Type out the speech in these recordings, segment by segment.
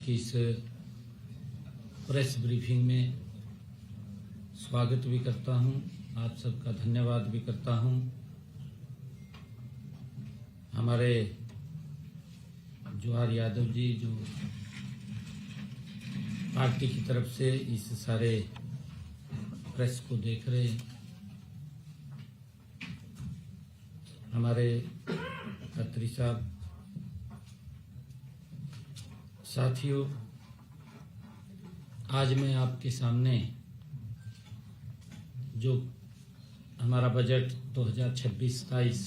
की इस press briefing में स्वागत भी करता हूं, आप सबका धन्यवाद भी करता हूं। हमारे जवाहर यादव जी जो पार्टी की तरफ से इस सारे प्रेस को देख रहे हैं, हमारे खत्री साहब, साथियों, आज मैं आपके सामने जो हमारा बजट 2026-27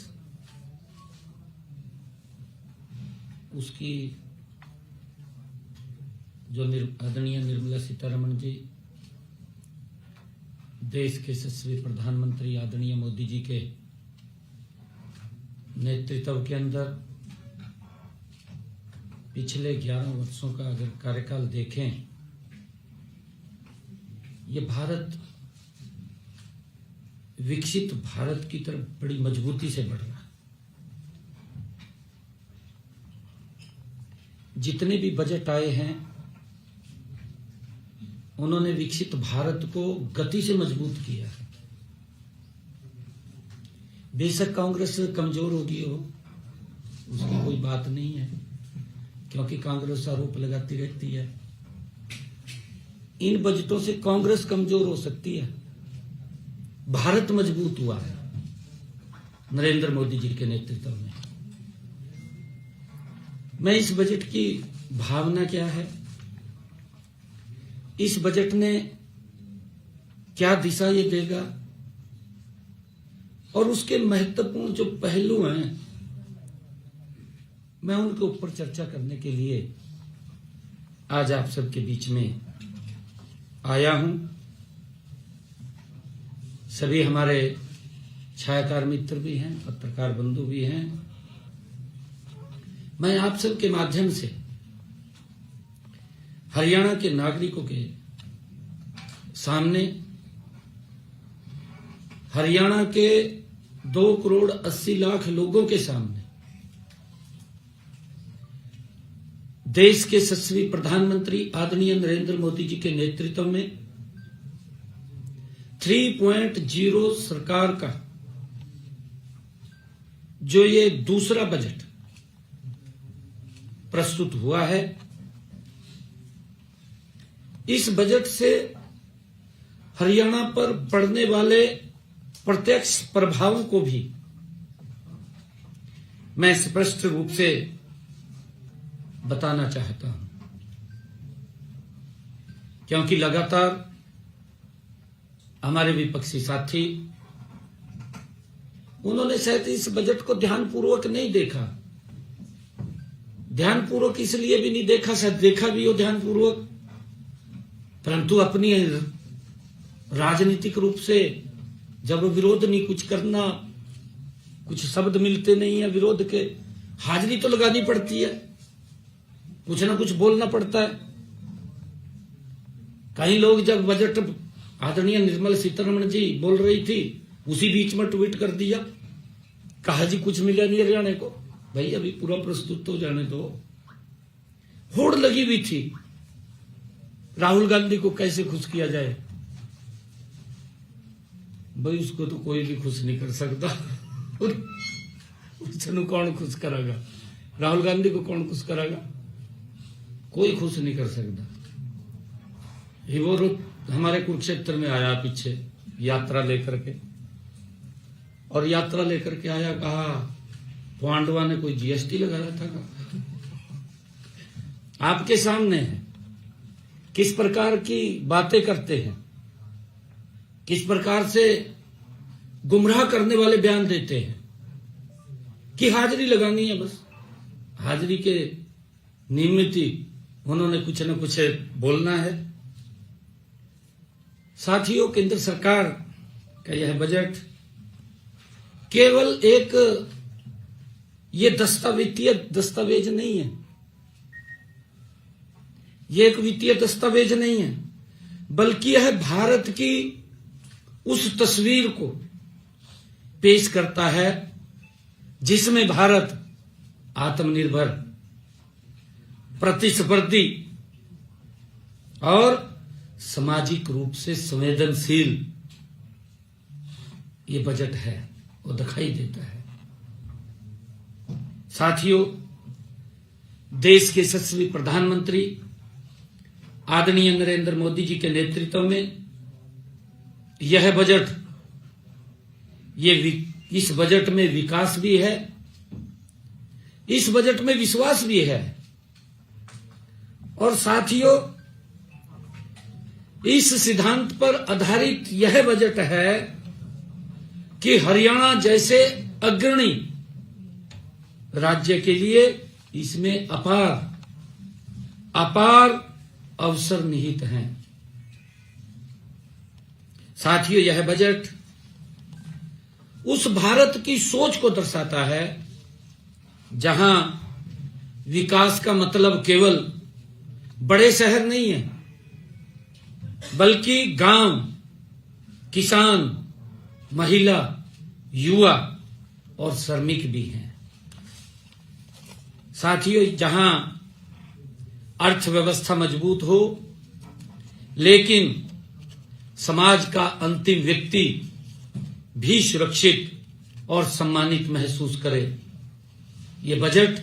उसकी जो आदरणीय निर्मला सीतारमण जी, देश के यशस्वी प्रधानमंत्री आदरणीय मोदी जी के नेतृत्व के अंदर पिछले 11 वर्षों का अगर कार्यकाल देखें, ये भारत विकसित भारत की तरफ बड़ी मजबूती से बढ़ रहा है। जितने भी बजट आए हैं उन्होंने विकसित भारत को गति से मजबूत किया है। बेशक कांग्रेस कमजोर होगी हो, उसकी कोई बात नहीं है, क्योंकि कांग्रेस आरोप लगाती रहती है। इन बजटों से कांग्रेस कमजोर हो सकती है, भारत मजबूत हुआ है नरेंद्र मोदी जी के नेतृत्व में। मैं इस बजट की भावना क्या है, इस बजट ने क्या दिशा ये देगा और उसके महत्वपूर्ण जो पहलू हैं, मैं उनके ऊपर चर्चा करने के लिए आज आप सबके बीच में आया हूं। सभी हमारे छायाकार मित्र भी हैं, पत्रकार बंधु भी हैं। मैं आप सबके माध्यम से हरियाणा के नागरिकों के सामने, हरियाणा के 2,80,00,000 लोगों के सामने, देश के यशस्वी प्रधानमंत्री आदरणीय नरेंद्र मोदी जी के नेतृत्व में 3.0 सरकार का जो ये दूसरा बजट प्रस्तुत हुआ है, इस बजट से हरियाणा पर पड़ने वाले प्रत्यक्ष प्रभावों को भी मैं स्पष्ट रूप से बताना चाहता हूं, क्योंकि लगातार हमारे विपक्षी साथी, उन्होंने शायद इस बजट को ध्यानपूर्वक नहीं देखा। ध्यानपूर्वक इसलिए भी नहीं देखा, शायद देखा भी हो ध्यानपूर्वक, परंतु अपनी राजनीतिक रूप से जब विरोध नहीं कुछ करना, कुछ शब्द मिलते नहीं है विरोध के, हाजिरी तो लगानी पड़ती है, कुछ ना कुछ बोलना पड़ता है। कई लोग जब बजट आदरणीय निर्मला सीतारमण जी बोल रही थी, उसी बीच में ट्वीट कर दिया, कहा जी कुछ मिला नहीं हरियाणा को। भाई अभी पूरा प्रस्तुत तो जाने दो। होड़ लगी हुई थी राहुल गांधी को कैसे खुश किया जाए। भाई उसको तो कोई भी खुश नहीं कर सकता। उसको कौन खुश करागा? राहुल गांधी को कौन खुश करागा? कोई खुश नहीं कर सकता। वो हमारे कुरुक्षेत्र में आया पीछे यात्रा लेकर के, और यात्रा लेकर के आया, कहा पांडवा ने कोई जीएसटी लगाया था। आपके सामने है किस प्रकार की बातें करते हैं, किस प्रकार से गुमराह करने वाले बयान देते हैं कि हाजिरी लगानी है। बस हाजिरी के निमित्त ही उन्होंने कुछ न कुछ बोलना है। साथियों, केंद्र सरकार का यह बजट केवल एक ये वित्तीय दस्तावेज नहीं है, ये एक वित्तीय दस्तावेज नहीं है, बल्कि यह भारत की उस तस्वीर को पेश करता है जिसमें भारत आत्मनिर्भर, प्रतिस्पर्धी और सामाजिक रूप से संवेदनशील ये बजट है, वो दिखाई देता है। साथियों, देश के यशस्वी प्रधानमंत्री आदरणीय नरेंद्र मोदी जी के नेतृत्व में यह बजट, इस बजट में विकास भी है, इस बजट में विश्वास भी है। और साथियों, इस सिद्धांत पर आधारित यह बजट है कि हरियाणा जैसे अग्रणी राज्य के लिए इसमें अपार अवसर निहित हैं। साथियों, यह बजट उस भारत की सोच को दर्शाता है जहां विकास का मतलब केवल बड़े शहर नहीं है, बल्कि गांव, किसान, महिला, युवा और श्रमिक भी हैं। साथियों, जहां अर्थव्यवस्था मजबूत हो लेकिन समाज का अंतिम व्यक्ति भी सुरक्षित और सम्मानित महसूस करे, ये बजट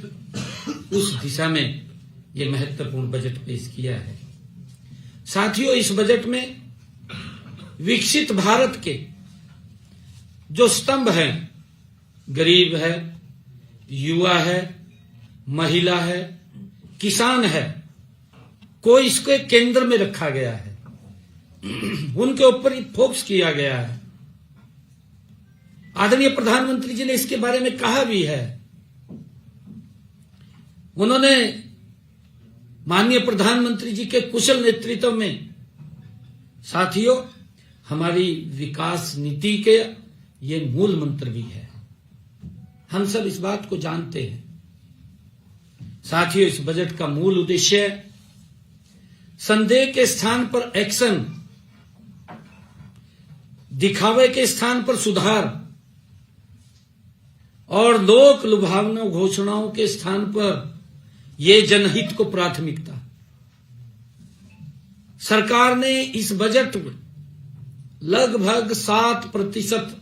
उस दिशा में ये महत्वपूर्ण बजट पेश किया है। साथियों, इस बजट में विकसित भारत के जो स्तंभ हैं, गरीब है, युवा है, महिला है, किसान है, को इसके केंद्र में रखा गया है, उनके ऊपर ही फोकस किया गया है। आदरणीय प्रधानमंत्री जी ने इसके बारे में कहा भी है। उन्होंने माननीय प्रधानमंत्री जी के कुशल नेतृत्व में साथियों हमारी विकास नीति के ये मूल मंत्र भी है, हम सब इस बात को जानते हैं। साथियों, इस बजट का मूल उद्देश्य संदेह के स्थान पर एक्शन, दिखावे के स्थान पर सुधार और लोक लुभावना घोषणाओं के स्थान पर ये जनहित को प्राथमिकता। सरकार ने इस बजट में लगभग 7%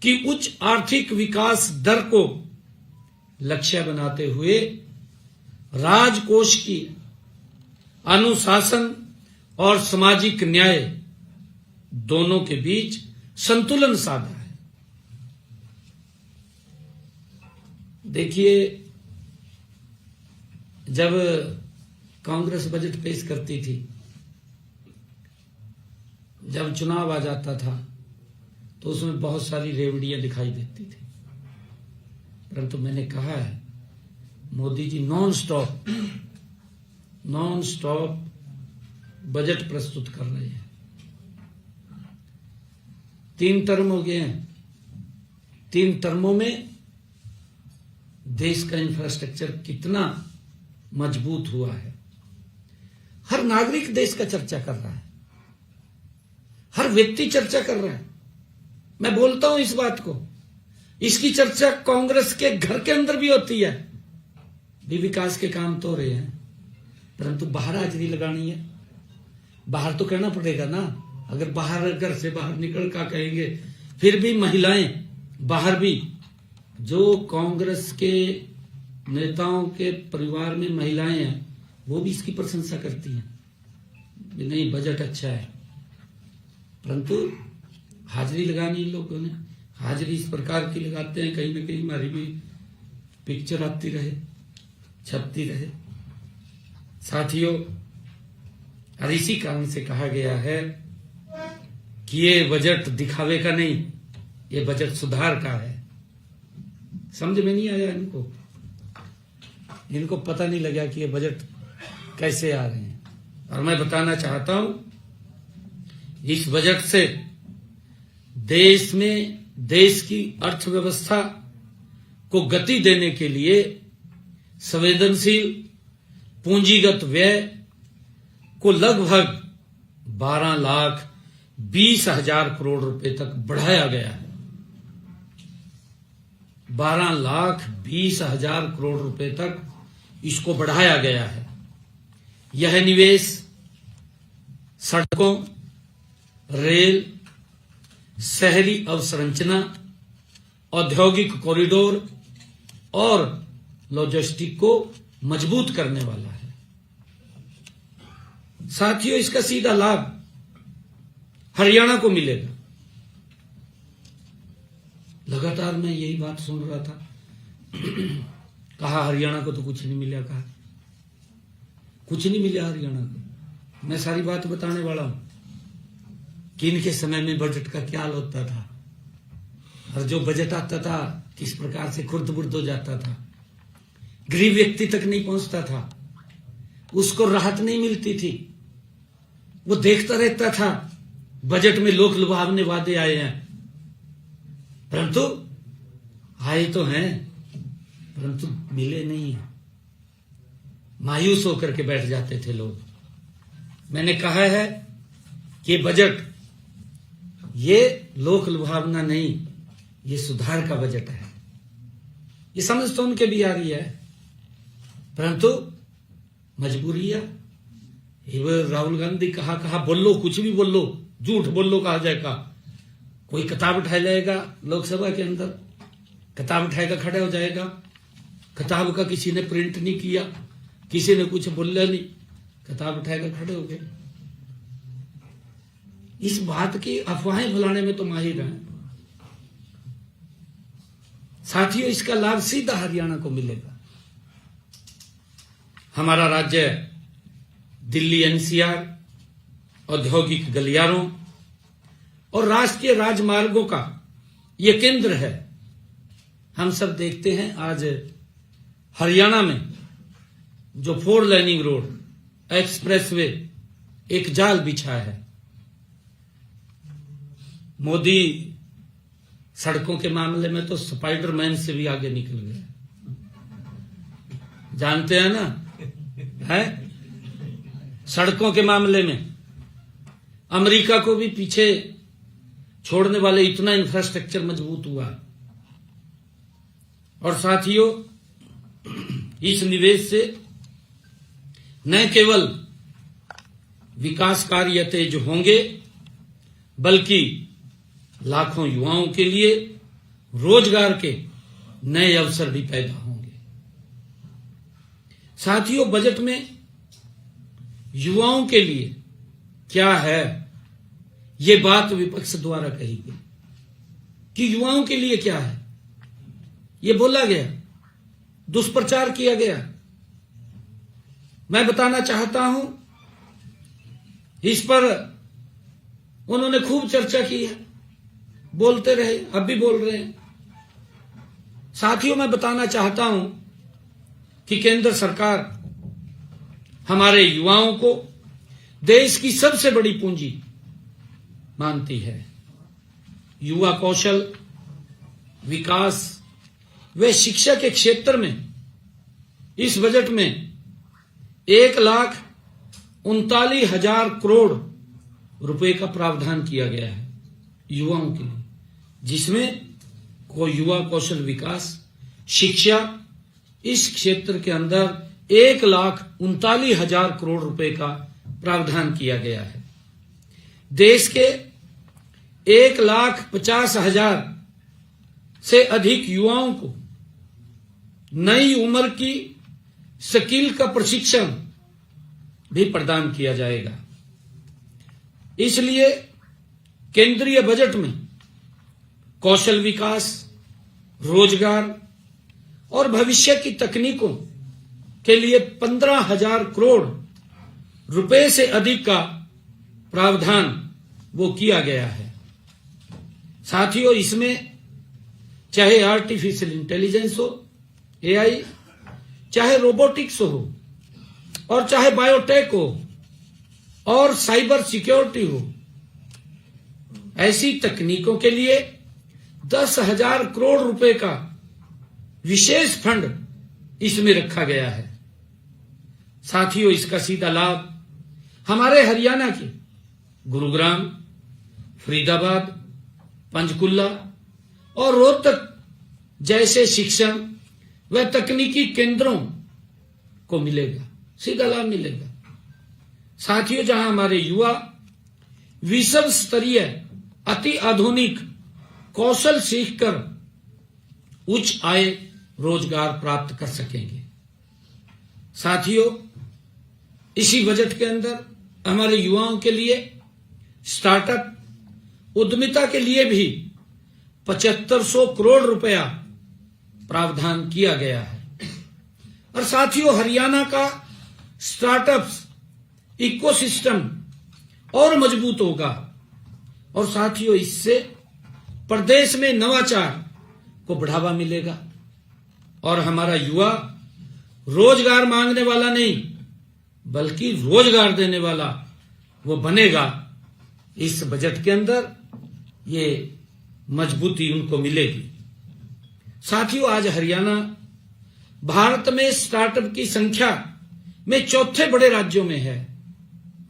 की उच्च आर्थिक विकास दर को लक्ष्य बनाते हुए राजकोष की अनुशासन और सामाजिक न्याय दोनों के बीच संतुलन साधा है। देखिए, जब कांग्रेस बजट पेश करती थी, जब चुनाव आ जाता था तो उसमें बहुत सारी रेवड़ियां दिखाई देती थी, परंतु मैंने कहा है Modi ji non stop budget प्रस्तुत कर रहे हैं। 3 टर्म हो गए हैं, 3 टर्मों में देश का इंफ्रास्ट्रक्चर कितना मजबूत हुआ है। हर नागरिक देश का चर्चा कर रहा है, हर व्यक्ति चर्चा कर रहा है। मैं बोलता हूं इस बात को, इसकी चर्चा कांग्रेस के घर के अंदर भी होती है। भी विकास के काम तो हो रहे हैं, परंतु बाहर हाजिरी लगानी है, बाहर तो कहना पड़ेगा ना। अगर बाहर घर से बाहर निकल कर कहेंगे, फिर भी महिलाएं बाहर भी, जो कांग्रेस के नेताओं के परिवार में महिलाएं हैं, वो भी इसकी प्रशंसा करती हैं, नहीं बजट अच्छा है, परंतु हाजिरी लगानी इन लोगों ने। हाजिरी इस प्रकार की लगाते हैं, कहीं ना कहीं हमारी भी पिक्चर आती रहे, छपती रहे। साथियों, और इसी कारण से कहा गया है कि ये बजट दिखावे का नहीं, ये बजट सुधार का है। समझ में नहीं आया इनको पता नहीं लगा कि ये बजट कैसे आ रहे हैं। और मैं बताना चाहता हूं, इस बजट से देश में देश की अर्थव्यवस्था को गति देने के लिए संवेदनशील पूंजीगत व्यय को लगभग 12,20,000 करोड़ रुपए तक बढ़ाया गया है। 12,20,000 करोड़ रुपए तक इसको बढ़ाया गया है। यह निवेश सड़कों, रेल, शहरी अवसंरचना, औद्योगिक कॉरिडोर और लॉजिस्टिक को मजबूत करने वाला है। साथियों, इसका सीधा लाभ हरियाणा को मिलेगा। लगातार मैं यही बात सुन रहा था, कहा हरियाणा को तो कुछ नहीं मिला, कहा कुछ नहीं मिला हरियाणा को। मैं सारी बात बताने वाला हूं कि इनके समय में बजट का क्या हाल होता था और जो बजट आता था किस प्रकार से खुर्द-बुर्द हो जाता था, गरीब व्यक्ति तक नहीं पहुंचता था, उसको राहत नहीं मिलती थी। वो देखता रहता था बजट में लोक लुभावने वादे आए हैं, परंतु आए तो हैं परंतु मिले नहीं। मायूस होकर के बैठ जाते थे लोग। मैंने कहा है कि बजट ये लोक लुभावना नहीं, ये सुधार का बजट है। ये समझ तो उनके भी आ रही है, परंतु मजबूरियां। राहुल गांधी कहा बोलो, कुछ भी बोलो, झूठ बोलो कहा जाएगा। कोई किताब उठा जाएगा लोकसभा के अंदर, किताब उठाएगा खड़ा हो जाएगा। किताब का किसी ने प्रिंट नहीं किया, किसी ने कुछ बोला नहीं, किताब उठाएगा खड़े हो गए। इस बात की अफवाहें फैलाने में तो माहिर हैं। साथियों, इसका लाभ सीधा हरियाणा को मिलेगा। हमारा राज्य दिल्ली एनसीआर, औद्योगिक गलियारों और राष्ट्रीय राजमार्गों का यह केंद्र है। हम सब देखते हैं आज हरियाणा में जो 4 लाइनिंग रोड, एक्सप्रेसवे एक जाल बिछा है। मोदी सड़कों के मामले में तो स्पाइडरमैन से भी आगे निकल गए, जानते हैं ना, है? सड़कों के मामले में अमेरिका को भी पीछे छोड़ने वाले इतना इंफ्रास्ट्रक्चर मजबूत हुआ। और साथियों, इस निवेश से न केवल विकास कार्य तेज होंगे, बल्कि लाखों युवाओं के लिए रोजगार के नए अवसर भी पैदा होंगे। साथियों, बजट में युवाओं के लिए क्या है, ये बात विपक्ष द्वारा कही गई कि युवाओं के लिए क्या है, ये बोला गया, दुष्प्रचार किया गया। मैं बताना चाहता हूं, इस पर उन्होंने खूब चर्चा की है, बोलते रहे, अब भी बोल रहे हैं। साथियों, मैं बताना चाहता हूं कि केंद्र सरकार हमारे युवाओं को देश की सबसे बड़ी पूंजी मानती है। युवा कौशल, विकास व शिक्षा के क्षेत्र में इस बजट में 1,39,000 करोड़ रुपए का प्रावधान किया गया है युवाओं के लिए, जिसमें को युवा कौशल विकास, शिक्षा, इस क्षेत्र के अंदर 1,39,000 करोड़ रुपए का प्रावधान किया गया है। देश के 1,50,000 से अधिक युवाओं को नई उम्र की स्किल का प्रशिक्षण भी प्रदान किया जाएगा। इसलिए केंद्रीय बजट में कौशल विकास, रोजगार और भविष्य की तकनीकों के लिए 15,000 करोड़ रुपए से अधिक का प्रावधान वो किया गया है। साथियों, इसमें चाहे आर्टिफिशियल इंटेलिजेंस हो, एआई, चाहे रोबोटिक्स हो, और चाहे बायोटेक हो और साइबर सिक्योरिटी हो, ऐसी तकनीकों के लिए 10,000 करोड़ रुपए का विशेष फंड इसमें रखा गया है। साथियों, इसका सीधा लाभ हमारे हरियाणा के गुरुग्राम, फरीदाबाद, पंचकुला और रोहतक जैसे शिक्षण व तकनीकी केंद्रों को मिलेगा, सीधा लाभ मिलेगा। साथियों, जहां हमारे युवा विश्व स्तरीय अति आधुनिक कौशल सीखकर उच्च आय रोजगार प्राप्त कर सकेंगे। साथियों, इसी बजट के अंदर हमारे युवाओं के लिए स्टार्टअप उद्यमिता के लिए भी 7500 करोड़ रुपया प्रावधान किया गया है। और साथियों, हरियाणा का स्टार्टअप्स इकोसिस्टम और मजबूत होगा और साथियों, इससे प्रदेश में नवाचार को बढ़ावा मिलेगा और हमारा युवा रोजगार मांगने वाला नहीं बल्कि रोजगार देने वाला वो बनेगा। इस बजट के अंदर ये मजबूती उनको मिलेगी। साथियों, आज हरियाणा भारत में स्टार्टअप की संख्या में चौथे बड़े राज्यों में है।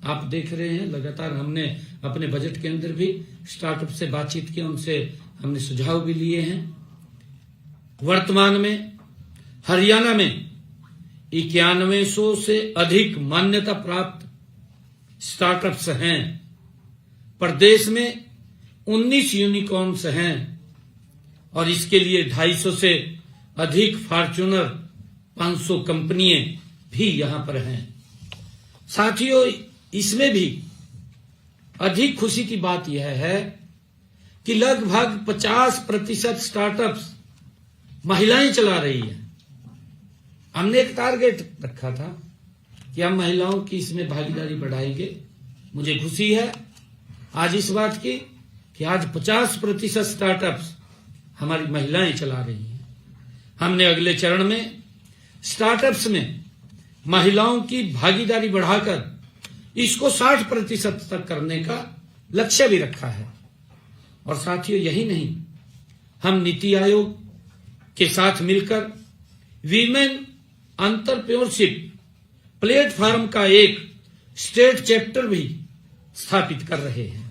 आप देख रहे हैं, लगातार हमने अपने बजट के अंदर भी स्टार्टअप से बातचीत की, उनसे हमने सुझाव भी लिए हैं। वर्तमान में हरियाणा में 9100 से अधिक मान्यता प्राप्त स्टार्टअप्स हैं। प्रदेश में 19 यूनिकॉर्न्स हैं और इसके लिए 250 से अधिक फॉर्च्यूनर 500 कंपनियां भी यहां पर हैं। साथियों, इसमें भी अधिक खुशी की बात यह है कि लगभग 50% स्टार्टअप्स महिलाएं चला रही हैं। हमने एक टारगेट रखा था कि हम महिलाओं की इसमें भागीदारी बढ़ाएंगे। मुझे खुशी है आज इस बात की कि आज 50% स्टार्टअप्स हमारी महिलाएं चला रही हैं। हमने अगले चरण में स्टार्टअप्स में महिलाओं की भागीदारी बढ़ाकर इसको 60% तक करने का लक्ष्य भी रखा है। और साथियों, यही नहीं, हम नीति आयोग के साथ मिलकर वीमेन एंटरप्रेन्योरशिप प्लेटफॉर्म का एक स्टेट चैप्टर भी स्थापित कर रहे हैं।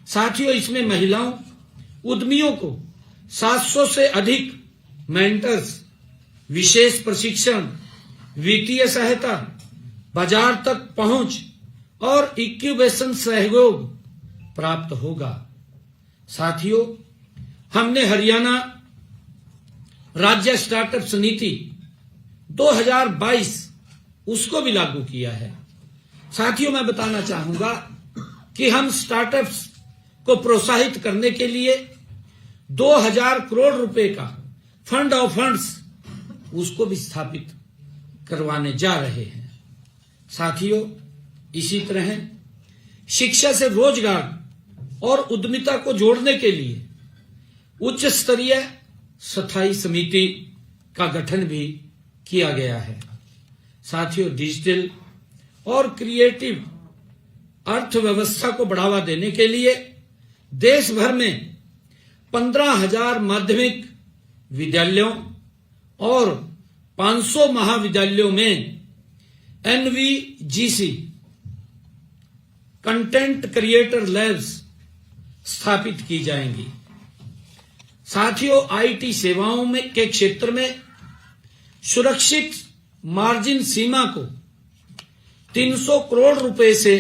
साथियों, इसमें महिलाओं उद्यमियों को 700 से अधिक मेंटर्स, विशेष प्रशिक्षण, वित्तीय सहायता, बाजार तक पहुंच और इंक्यूबेशन सहयोग प्राप्त होगा। साथियों, हमने हरियाणा राज्य स्टार्टअप्स नीति 2022 उसको भी लागू किया है। साथियों, मैं बताना चाहूंगा कि हम स्टार्टअप्स को प्रोत्साहित करने के लिए 2000 करोड़ रुपए का फंड ऑफ फंड्स उसको भी स्थापित करवाने जा रहे हैं। साथियों, इसी तरह शिक्षा से रोजगार और उद्यमिता को जोड़ने के लिए उच्च स्तरीय स्थायी समिति का गठन भी किया गया है। साथियों, डिजिटल और क्रिएटिव अर्थव्यवस्था को बढ़ावा देने के लिए देश भर में 15,000 माध्यमिक विद्यालयों और 500 महाविद्यालयों में NVGC कंटेंट क्रिएटर लैब्स स्थापित की जाएंगी। साथियों, IT सेवाओं में के क्षेत्र में सुरक्षित मार्जिन सीमा को 300 करोड़ रुपए से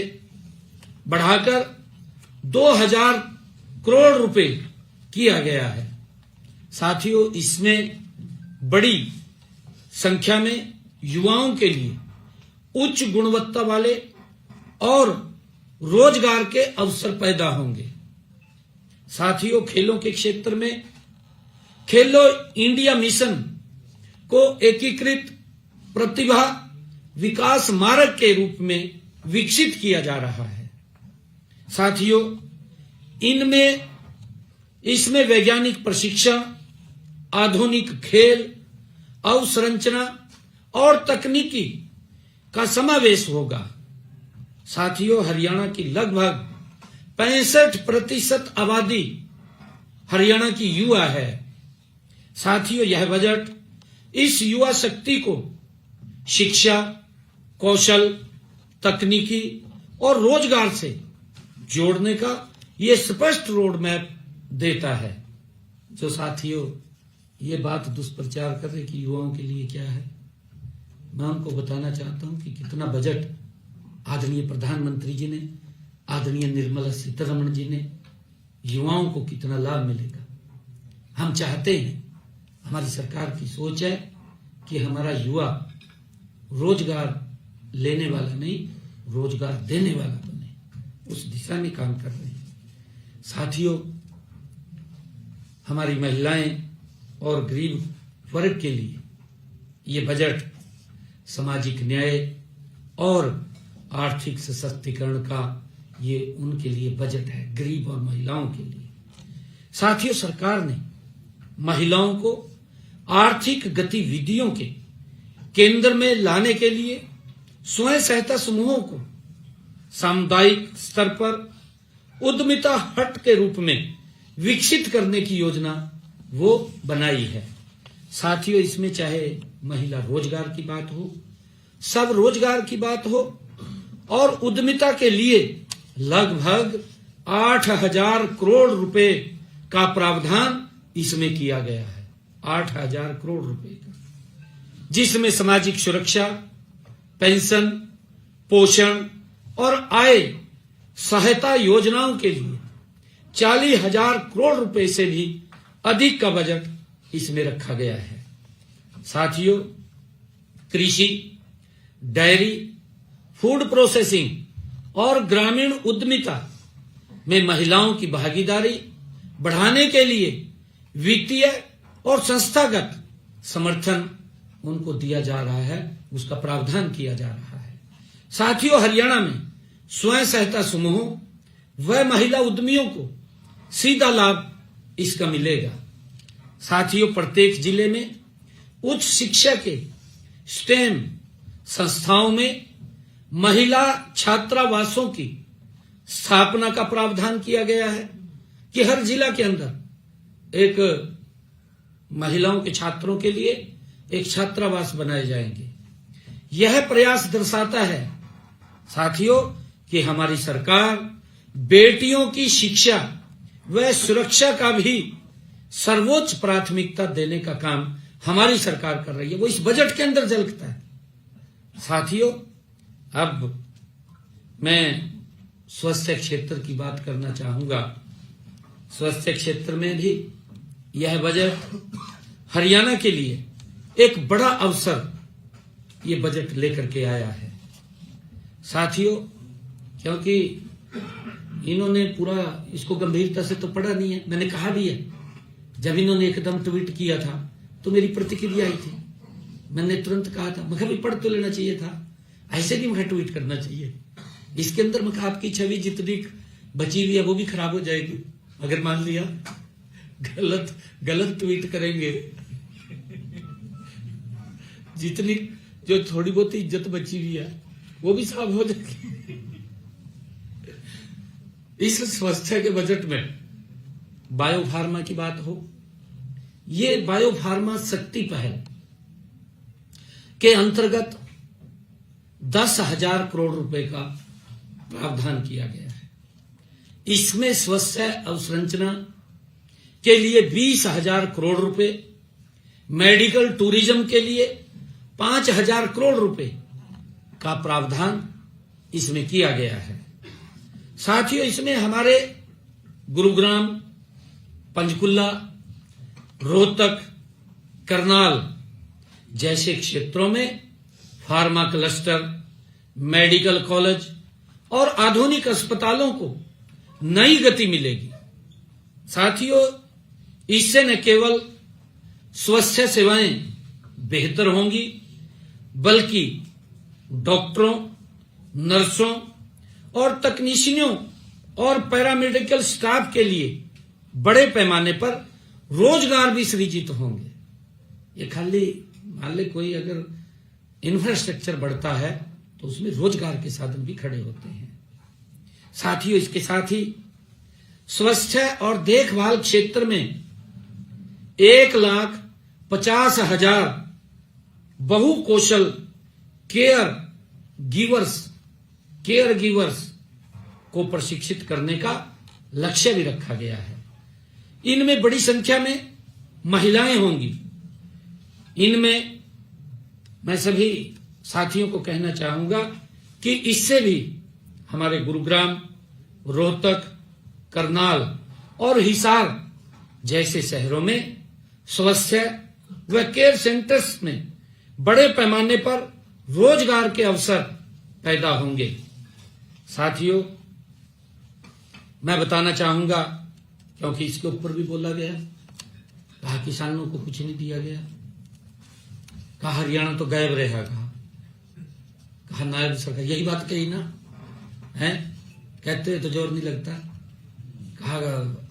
बढ़ाकर 2000 करोड़ रुपए किया गया है। साथियों, इसमें बड़ी संख्या में युवाओं के लिए उच्च गुणवत्ता वाले और रोजगार के अवसर पैदा होंगे। साथियों, खेलों के क्षेत्र में खेलो इंडिया मिशन को एकीकृत प्रतिभा विकास मार्ग के रूप में विकसित किया जा रहा है। साथियों, इसमें वैज्ञानिक प्रशिक्षण, आधुनिक खेल अवसंरचना और तकनीकी का समावेश होगा। साथियों, हरियाणा की लगभग 65% आबादी हरियाणा की युवा है। साथियों, यह बजट इस युवा शक्ति को शिक्षा, कौशल, तकनीकी और रोजगार से जोड़ने का ये स्पष्ट रोड मैप देता है। जो साथियों ये बात दुष्प्रचार कर रहे कि युवाओं के लिए क्या है, मैं उनको बताना चाहता हूं कि कितना बजट आदरणीय प्रधानमंत्री जी ने, आदरणीय निर्मला सीतारमण जी ने, युवाओं को कितना लाभ मिलेगा। हम चाहते हैं, हमारी सरकार की सोच है कि हमारा युवा रोजगार लेने वाला नहीं, रोजगार देने वाला बने। उस दिशा में काम कर रहे हैं। साथियों, हमारी महिलाएं और गरीब वर्ग के लिए ये बजट सामाजिक न्याय और आर्थिक सशक्तिकरण का ये उनके लिए बजट है, गरीब और महिलाओं के लिए। साथियों, सरकार ने महिलाओं को आर्थिक गतिविधियों के केंद्र में लाने के लिए स्वयं सहायता समूहों को सामुदायिक स्तर पर उद्यमिता हट के रूप में विकसित करने की योजना वो बनाई है। साथियों, इसमें चाहे महिला रोजगार की बात हो, सब रोजगार की बात हो और उद्यमिता के लिए लगभग 8,000 करोड़ रुपए का प्रावधान इसमें किया गया है। 8,000 करोड़ रुपए का, जिसमें सामाजिक सुरक्षा, पेंशन, पोषण और आय सहायता योजनाओं के लिए 40,000 करोड़ रुपए से भी अधिक का बजट इसमें रखा गया है। साथियों, कृषि, डेयरी, फूड प्रोसेसिंग और ग्रामीण उद्यमिता में महिलाओं की भागीदारी बढ़ाने के लिए वित्तीय और संस्थागत समर्थन उनको दिया जा रहा है, उसका प्रावधान किया जा रहा है। साथियों, हरियाणा में स्वयं सहायता समूहों व महिला उद्यमियों को सीधा लाभ इसका मिलेगा। साथियों, प्रत्येक जिले में उच्च शिक्षा के स्टेम संस्थाओं में महिला छात्रावासों की स्थापना का प्रावधान किया गया है कि हर जिला के अंदर एक महिलाओं के छात्रों के लिए एक छात्रावास बनाए जाएंगे। यह प्रयास दर्शाता है साथियों कि हमारी सरकार बेटियों की शिक्षा व सुरक्षा का भी सर्वोच्च प्राथमिकता देने का काम हमारी सरकार कर रही है। वो इस बजट के अंदर झलकता है। साथियों, अब मैं स्वास्थ्य क्षेत्र की बात करना चाहूंगा। स्वास्थ्य क्षेत्र में भी यह बजट हरियाणा के लिए एक बड़ा अवसर ये बजट लेकर के आया है। साथियों, क्योंकि इन्होंने पूरा इसको गंभीरता से तो पढ़ा नहीं है। मैंने कहा भी है, जब इन्होंने एकदम ट्वीट किया था तो मेरी प्रतिक्रिया आई थी। मैंने तुरंत कहा था, मैं भी पढ़ तो लेना चाहिए था, ऐसे नहीं मुझे ट्वीट करना चाहिए। इसके अंदर मैं आपकी छवि जितनी बची हुई है वो भी खराब हो जाएगी अगर मान लिया गलत ट्वीट करेंगे। जितनी जो थोड़ी बहुत इज्जत बची हुई है वो भी साफ हो जाएगी। इस स्वास्थ्य के बजट में बायोफार्मा की बात हो, ये बायोफार्मा शक्ति पहल के अंतर्गत 10,000 करोड़ रुपए का प्रावधान किया गया है। इसमें स्वास्थ्य अवसंरचना के लिए 20,000 करोड़ रुपए, मेडिकल टूरिज्म के लिए 5,000 करोड़ रुपए का प्रावधान इसमें किया गया है। साथियों, इसमें हमारे गुरुग्राम, पंचकुला, रोहतक, करनाल जैसे क्षेत्रों में फार्मा क्लस्टर, मेडिकल कॉलेज और आधुनिक अस्पतालों को नई गति मिलेगी। साथियों, इससे न केवल स्वास्थ्य सेवाएं बेहतर होंगी बल्कि डॉक्टरों, नर्सों और तकनीशियनों और पैरामेडिकल स्टाफ के लिए बड़े पैमाने पर रोजगार भी सृजित होंगे। ये खाली मान ले कोई अगर इंफ्रास्ट्रक्चर बढ़ता है तो उसमें रोजगार के साधन भी खड़े होते हैं। साथियों, इसके साथ ही स्वास्थ्य और देखभाल क्षेत्र में 1,50,000 बहुकौशल केयर गिवर्स को प्रशिक्षित करने का लक्ष्य भी रखा गया है। इनमें बड़ी संख्या में महिलाएं होंगी। इनमें मैं सभी साथियों को कहना चाहूंगा कि इससे भी हमारे गुरुग्राम, रोहतक, करनाल और हिसार जैसे शहरों में स्वास्थ्य व केयर सेंटर्स में बड़े पैमाने पर रोजगार के अवसर पैदा होंगे। साथियों, मैं बताना चाहूंगा, क्योंकि इसके ऊपर भी बोला गया, कहा किसानों को कुछ नहीं दिया गया, कहा हरियाणा तो गायब रहेगा, कहा नायब सरकार, यही बात कही ना है, कहते तो जोर नहीं लगता, कहा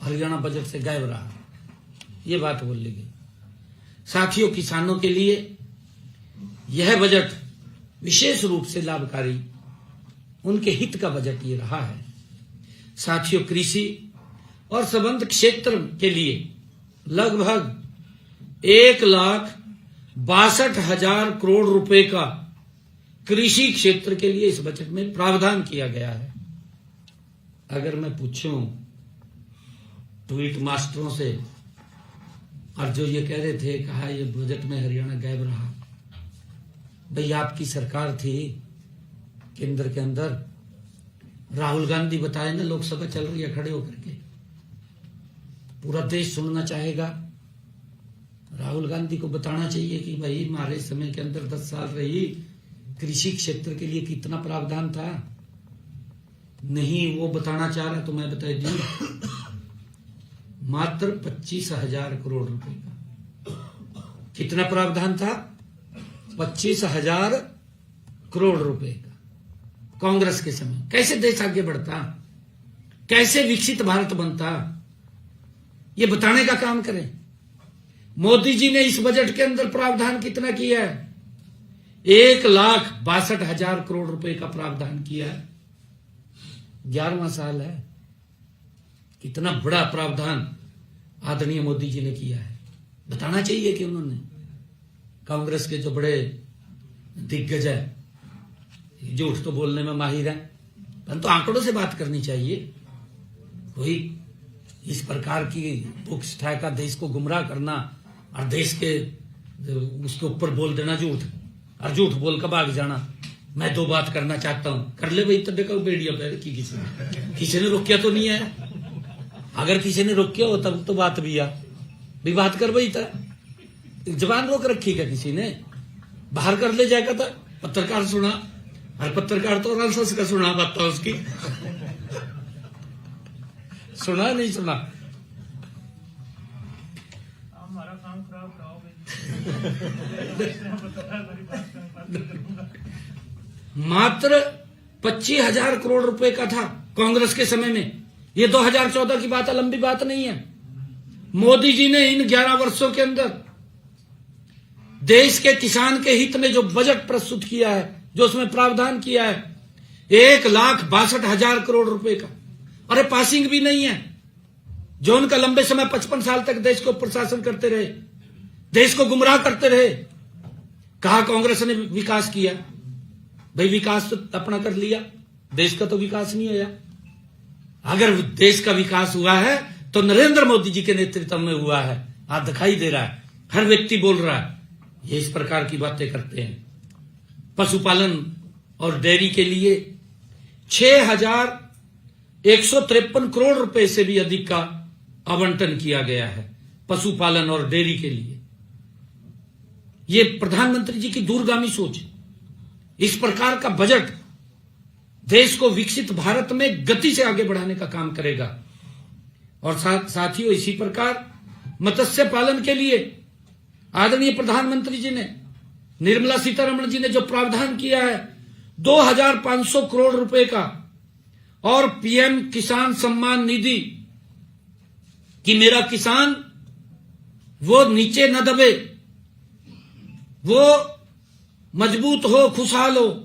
हरियाणा बजट से गायब रहा, ये बात बोल ली गई। साथियों, किसानों के लिए यह बजट विशेष रूप से लाभकारी, उनके हित का बजट ये रहा है। साथियों, कृषि और संबद्ध क्षेत्र के लिए लगभग 1,62,000 करोड़ रुपए का कृषि क्षेत्र के लिए इस बजट में प्रावधान किया गया है। अगर मैं पूछूं ट्वीट मास्टरों से, और जो ये कह रहे थे, कहा ये बजट में हरियाणा गायब रहा, भाई आपकी सरकार थी केंद्र के अंदर, राहुल गांधी बताए ना, लोकसभा चल रही है खड़े होकर के, पूरा देश सुनना चाहेगा। राहुल गांधी को बताना चाहिए कि भाई हमारे समय के अंदर 10 साल रही, कृषि क्षेत्र के लिए कितना प्रावधान था। नहीं वो बताना चाह रहा तो मैं बता दूं, मात्र 25,000 करोड़ रुपए का कितना प्रावधान था, 25,000 करोड़ रुपए का। कांग्रेस के समय कैसे देश आगे बढ़ता, कैसे विकसित भारत बनता, ये बताने का काम करें। मोदी जी ने इस बजट के अंदर प्रावधान कितना किया है, 1,62,000 करोड़ रुपए का प्रावधान किया है। 11वां साल है, कितना बड़ा प्रावधान आदरणीय मोदी जी ने किया है। बताना चाहिए कि उन्होंने, कांग्रेस के जो बड़े दिग्गज है, झूठ तो बोलने में माहिर है, परंतु आंकड़ों से बात करनी चाहिए। कोई इस प्रकार की बुक्स का देश को गुमराह करना और देश के उसके ऊपर बोल देना झूठ, और झूठ बोल कर भाग जाना। मैं 2 बात करना चाहता हूं, कर ले भाई, तब देखो बेड़िया पैर की किसी ने रोकिया तो नहीं है। अगर किसी ने रोकिया हो तब तो बात भी आ भी बात कर भाई, जबान रोक रखी क्या किसी ने, बाहर कर ले जाएगा। था पत्रकार सुना, और पत्रकार तो रंसस का सुना बात था उसकी, सुना नहीं सुना, हमारा काम खराब मात्र 25,000 करोड़ रुपए का था कांग्रेस के समय में। ये 2014 की बात है, लंबी बात नहीं है। मोदी जी ने इन 11 वर्षों के अंदर देश के किसान के हित में जो बजट प्रस्तुत किया है, जो उसमें प्रावधान किया है, 1,62,000 करोड़ रुपए का। अरे पासिंग भी नहीं है। जो उनका लंबे समय 55 साल तक देश को प्रशासन करते रहे, देश को गुमराह करते रहे, कहा कांग्रेस ने विकास किया, भाई विकास तो अपना कर लिया, देश का तो विकास नहीं हुआ। अगर देश का विकास हुआ है तो नरेंद्र मोदी जी के नेतृत्व में हुआ है, आज दिखाई दे रहा है, हर व्यक्ति बोल रहा है। ये इस प्रकार की बातें करते हैं। पशुपालन और डेयरी के लिए 6,153 करोड़ रुपए से भी अधिक का आवंटन किया गया है पशुपालन और डेयरी के लिए। ये प्रधानमंत्री जी की दूरगामी सोच। इस प्रकार का बजट देश को विकसित भारत में गति से आगे बढ़ाने का काम करेगा। और साथियों, इसी प्रकार मत्स्य पालन के लिए आदरणीय प्रधानमंत्री जी ने, निर्मला सीतारमण जी ने जो प्रावधान किया है 2,500 करोड़ रुपए का, और पीएम किसान सम्मान निधि कि मेरा किसान वो नीचे न दबे, वो मजबूत हो, खुशहाल हो।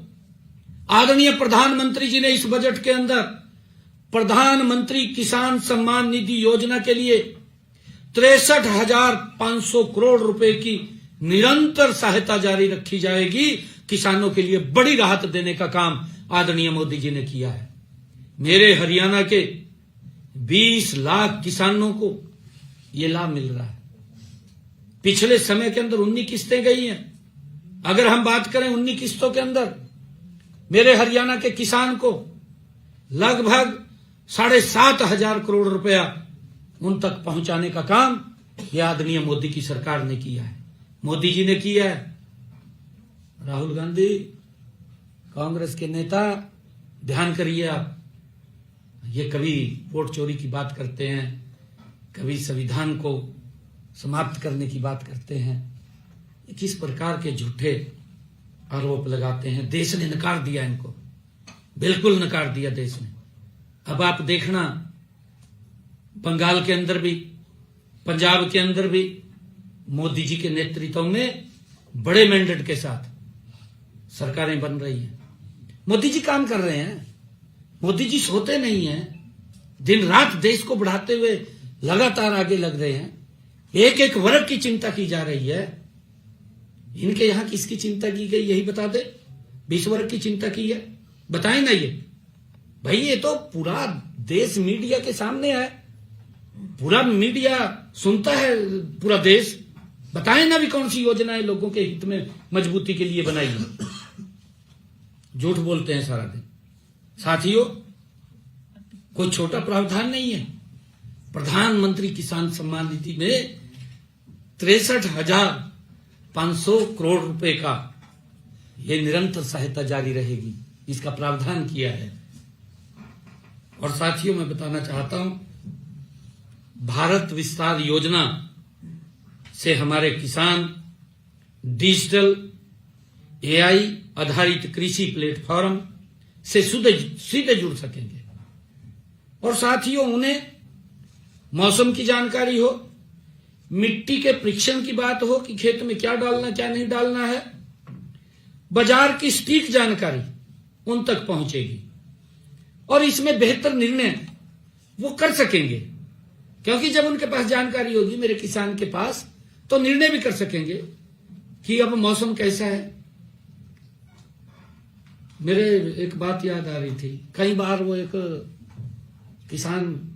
आदरणीय प्रधानमंत्री जी ने इस बजट के अंदर प्रधानमंत्री किसान सम्मान निधि योजना के लिए 63,500 करोड़ रुपए की निरंतर सहायता जारी रखी जाएगी। किसानों के लिए बड़ी राहत देने का काम आदरणीय मोदी जी ने किया है। मेरे हरियाणा के 20 लाख किसानों को यह लाभ मिल रहा है। पिछले समय के अंदर 19 किस्तें गई हैं। अगर हम बात करें 19 किस्तों के अंदर मेरे हरियाणा के किसान को लगभग 7,500 करोड़ रुपया उन तक पहुंचाने का काम यह आदरणीय मोदी की सरकार ने किया है, मोदी जी ने किया है। राहुल गांधी, कांग्रेस के नेता, ध्यान करिए आप, ये कभी वोट चोरी की बात करते हैं, कभी संविधान को समाप्त करने की बात करते हैं। ये किस प्रकार के झूठे आरोप लगाते हैं। देश ने नकार दिया इनको, बिल्कुल नकार दिया देश ने। अब आप देखना, बंगाल के अंदर भी, पंजाब के अंदर भी मोदी जी के नेतृत्व में बड़े मैंडेट के साथ सरकारें बन रही हैं। मोदी जी काम कर रहे हैं, मोदी जी सोते नहीं हैं, दिन रात देश को बढ़ाते हुए लगातार आगे लग रहे हैं। एक एक वर्ग की चिंता की जा रही है। इनके यहां किसकी चिंता की गई यही बता दे। 20 वर्ग की चिंता की है, बताएं ना। ये भाई, ये तो पूरा देश मीडिया के सामने है, पूरा मीडिया सुनता है, पूरा देश। बताएं ना भी कौन सी योजनाएं लोगों के हित में मजबूती के लिए बनाई है। झूठ बोलते हैं सारा दिन। साथियों, कोई छोटा प्रावधान नहीं है। प्रधानमंत्री किसान सम्मान निधि में 63,500 करोड़ रुपए का यह निरंतर सहायता जारी रहेगी, इसका प्रावधान किया है। और साथियों, मैं बताना चाहता हूं, भारत विस्तार योजना से हमारे किसान डिजिटल AI आधारित कृषि प्लेटफॉर्म से सीधे जुड़ सकेंगे। और साथियों, उन्हें मौसम की जानकारी हो, मिट्टी के परीक्षण की बात हो कि खेत में क्या डालना क्या नहीं डालना है, बाजार की सटीक जानकारी उन तक पहुंचेगी और इसमें बेहतर निर्णय वो कर सकेंगे। क्योंकि जब उनके पास जानकारी होगी, मेरे किसान के पास, तो निर्णय भी कर सकेंगे कि अब मौसम कैसा है। मेरे एक बात याद आ रही थी, कई बार वो एक किसान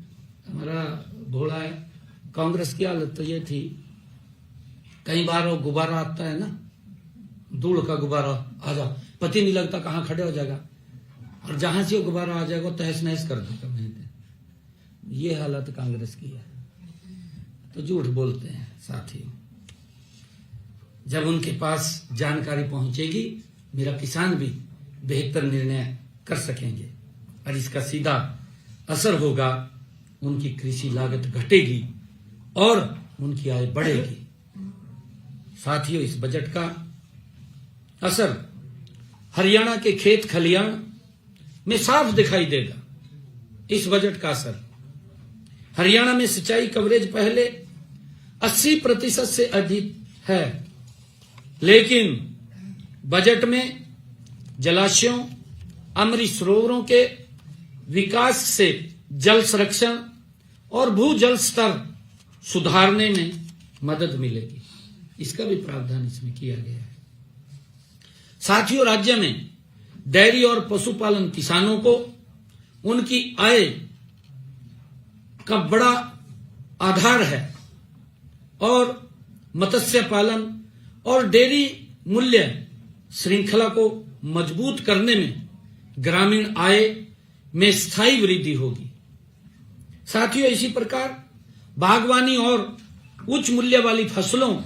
हमारा भोला है, कांग्रेस की हालत तो ये थी, कई बार वो गुब्बारा आता है ना, धूल का गुब्बारा आ जा, पता नहीं लगता कहां खड़े हो जाएगा, और जहां से वो गुब्बारा आ जाएगा तहस नहस कर देगा। ये हालत कांग्रेस की है। तो झूठ बोलते हैं साथियों। जब उनके पास जानकारी पहुंचेगी, मेरा किसान भी बेहतर निर्णय कर सकेंगे और इसका सीधा असर होगा, उनकी कृषि लागत घटेगी और उनकी आय बढ़ेगी। साथियों, इस बजट का असर हरियाणा के खेत खलियान में साफ दिखाई देगा। इस बजट का असर हरियाणा में सिंचाई कवरेज पहले 80% से अधिक है, लेकिन बजट में जलाशयों, अमृत सरोवरों के विकास से जल संरक्षण और भूजल स्तर सुधारने में मदद मिलेगी। इसका भी प्रावधान इसमें किया गया है। साथियों, राज्य में डेयरी और पशुपालन किसानों को उनकी आय का बड़ा आधार है और मत्स्य पालन और डेयरी मूल्य श्रृंखला को मजबूत करने में ग्रामीण आय में स्थायी वृद्धि होगी। साथियों, इसी प्रकार बागवानी और उच्च मूल्य वाली फसलों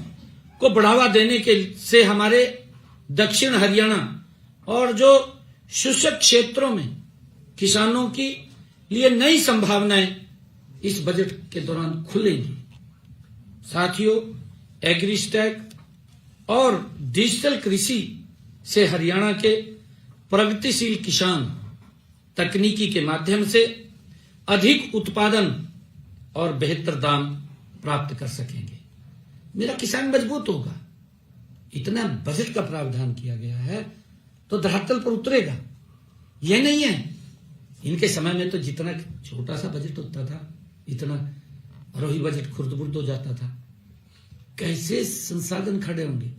को बढ़ावा देने के से हमारे दक्षिण हरियाणा और जो शुष्क क्षेत्रों में किसानों की लिए नई संभावनाएं इस बजट के दौरान खुलेंगी। साथियों, एग्रीस्टैक और डिजिटल कृषि से हरियाणा के प्रगतिशील किसान तकनीकी के माध्यम से अधिक उत्पादन और बेहतर दाम प्राप्त कर सकेंगे। मेरा किसान मजबूत होगा। इतना बजट का प्रावधान किया गया है तो धरातल पर उतरेगा। यह नहीं है, इनके समय में तो जितना छोटा सा बजट होता था, इतना और ही बजट खुर्द-बुर्द हो जाता था। कैसे संसाधन खड़े होंगे?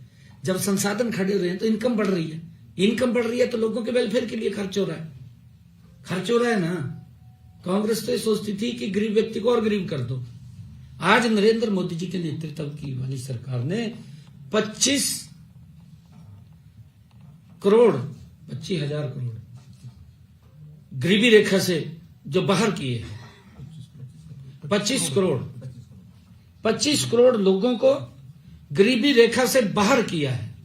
जब संसाधन खड़े हो रहे हैं तो इनकम बढ़ रही है, इनकम बढ़ रही है तो लोगों के वेलफेयर के लिए खर्च हो रहा है, खर्च हो रहा है ना। कांग्रेस तो ये सोचती थी कि गरीब व्यक्ति को और गरीब कर दो। आज नरेंद्र मोदी जी के नेतृत्व की वाली सरकार ने 25,000 करोड़ गरीबी रेखा से जो बाहर किए हैं, 25 करोड़ लोगों को गरीबी रेखा से बाहर किया है।